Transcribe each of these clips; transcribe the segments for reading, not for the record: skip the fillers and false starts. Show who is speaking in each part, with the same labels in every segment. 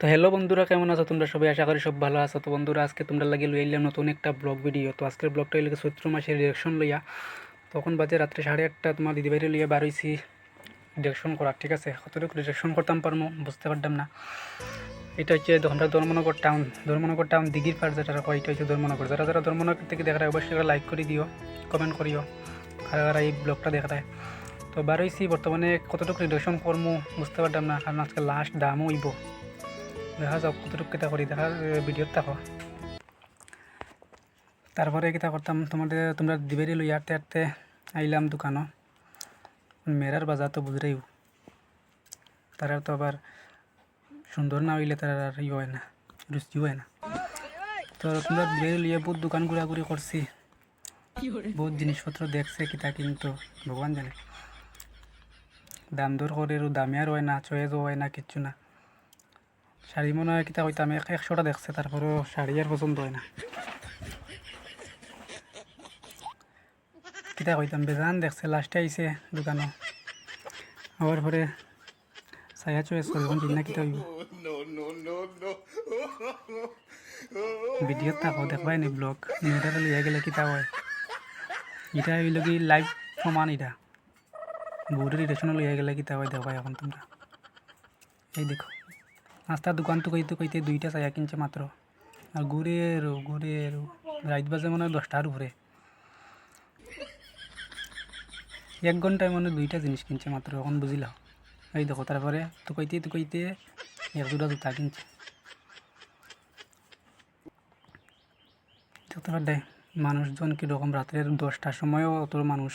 Speaker 1: তো হ্যালো বন্ধুরা, কেমন আছো তোমরা সবাই? আশা করি সব ভালো আছো। তো বন্ধুরা, আজকে তোমরা লাগিয়ে লই এলাম নতুন একটা ব্লগ ভিডিও। তো আজকের ব্লগটা হইলে চৈত্র মাসের রিয়াকশন লইয়া। তখন বাজে রাত্রে 8:30, তোমার দিদিবাড়ি লইয়া বার হইছি রিয়াকশন করার। ঠিক আছে, কতটুকু রিয়াকশন করতাম পারবো বুঝতে পারতাম না। এটা হচ্ছে আমরা ধর্মনগর টাউন দিঘির পাড় যেটা কয়, এটা হচ্ছে ধর্মনগর। যারা যারা ধর্মনগর থেকে দেখা যায় অবশ্যই লাইক করে দিও, কমেন্ট করিও কারা কারা এই ব্লগটা দেখা যায়। তো বার হইছি, বর্তমানে কতটুকু রিয়াকশন করবো বুঝতে পারতাম না, কারণ আজকে লাস্ট দামও হইব। দেখা যাক কতটুকু কেটা করি, দেখা ভিডিওত থাকো। তারপরে কিতা করতাম, তোমরা দিবেরি লই আটতে আটতে আইলাম দোকানও। মেরার বাজার তো বুঝরেইও, তারা তো আবার সুন্দর না হইলে তারা আর হয় না, রুচি হয় না। তো তোমরা দিবেরি লইয়া বহুত দোকান ঘোরাঘুরি করছি, বহুত জিনিসপত্র দেখছে কিতা, কিন্তু ভগবান জানে দাম দর করে দামে আর হয় না, চয়েসও হয় না, কিচ্ছু না। শাড়ি মনে হয় কিতা কইতাম 100টা দেখছে, তারপরেও শাড়ি আর পছন্দ হয় না। কিতা কইতাম বেজান দেখছে, লাস্টে আইছে দোকানও হওয়ার পরে ছায়া চয়েস করবেন ঠিক না কিতা হইব। ভিডিওত থাকো, দেখবাই নি ব্লগ মেয়েটারে লইয়া গেলে কিতা হয়। এটা হইল কি লাইভ প্রমাণ, এটা বউরের রিলেশনে লইয়া গেলে কিতা হয় দেখবাই এখন তোমরা। এই দেখো, নাস্তার দোকান তো কইতে কইতে 2টা ছায়া কিনছে মাত্র, আর ঘুরে রাইত বাজে মনে হয় 10টার উপরে। 1 ঘন্টায় মনে হয় 2টা জিনিস কিনছে মাত্র, এখন বুঝিলাম। এই দেখো, তারপরে তো কইতে 1 জোড়া জুতা কিনছে। দেখতে পারলে মানুষজন কীরকম, রাত্রের 10টার সময়ও অত মানুষ,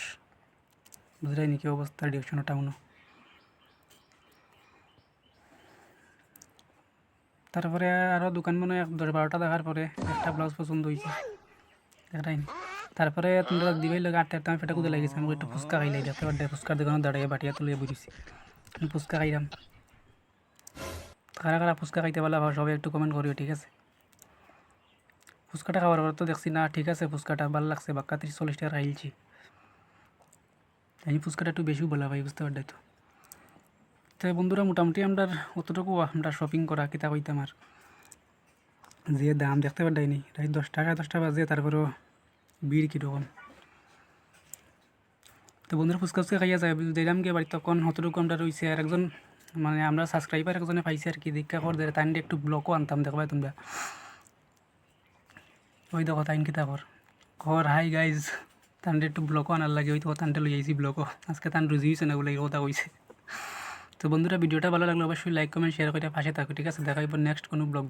Speaker 1: বুঝলাই নাকি অবস্থা রিয়াকশনও টাউনও। তারপরে আরও দোকান মনে হয় 10-12টা দেখার পরে একটা ব্লাউজ পছন্দ হয়েছে, দেখাই নি। তারপরে তোমরা দিবাই লাগে 8টা, আমি পেটা কুদে লাগিয়েছি, আমি একটু ফুচকা খাইলাই। দেখতে পারলে ফুচকার দোকানে দাঁড়িয়ে বাটিয়া তুলিয়ে বুঝেছি আমি ফুচকা খাইলাম। কারা কারা ফুচকা খাইতে পারলে সবাই একটু কমেন্ট করিও, ঠিক আছে। ফুচকাটা খাওয়ার পর তো দেখছি না, ঠিক আছে ফুচকাটা ভালো লাগছে, বাক্কা 30-40 টাকা খাইলছি। আমি ফুচকাটা একটু বেশিও বলা ভাই, বুঝতে পারলে তো। তো বন্ধুরা, মোটামুটি আমরা অতটুকু আমরা শপিং করা কিতা কইতাম। আর যে দাম দেখতে পারলাইনি, রাত 10টা বাজে, তারপরেও ভিড় কীরকম। তো বন্ধুরা, ফুচকা খাইয়া যায় দিলাম গিয়ে বাড়ি, তখন অতটুকু আমরা রয়েছে। আর একজন মানে আমরা সাবস্ক্রাইবার একজনে পাইছে আর কি, দীক্ষা কর দেয় তাই একটু ব্লকও আনতাম, দেখবাই তোমরা। ওই দেখো তাইন কিতা কর হাই গাইজ, তান্ডে একটু ব্লকও আনার লাগে, ওই তো তান্ডে লই আইছি ব্লকও। আজকে তান রুজি হয়েছে না বলে এই কথা কইছে। তো বন্ধুরা, ভিডিওটা ভালো লাগলে অবশ্যই লাইক কমেন্ট শেয়ার করে পাশে থাকো, ঠিক আছে। দেখাইব নেক্সট কোনো ব্লগ।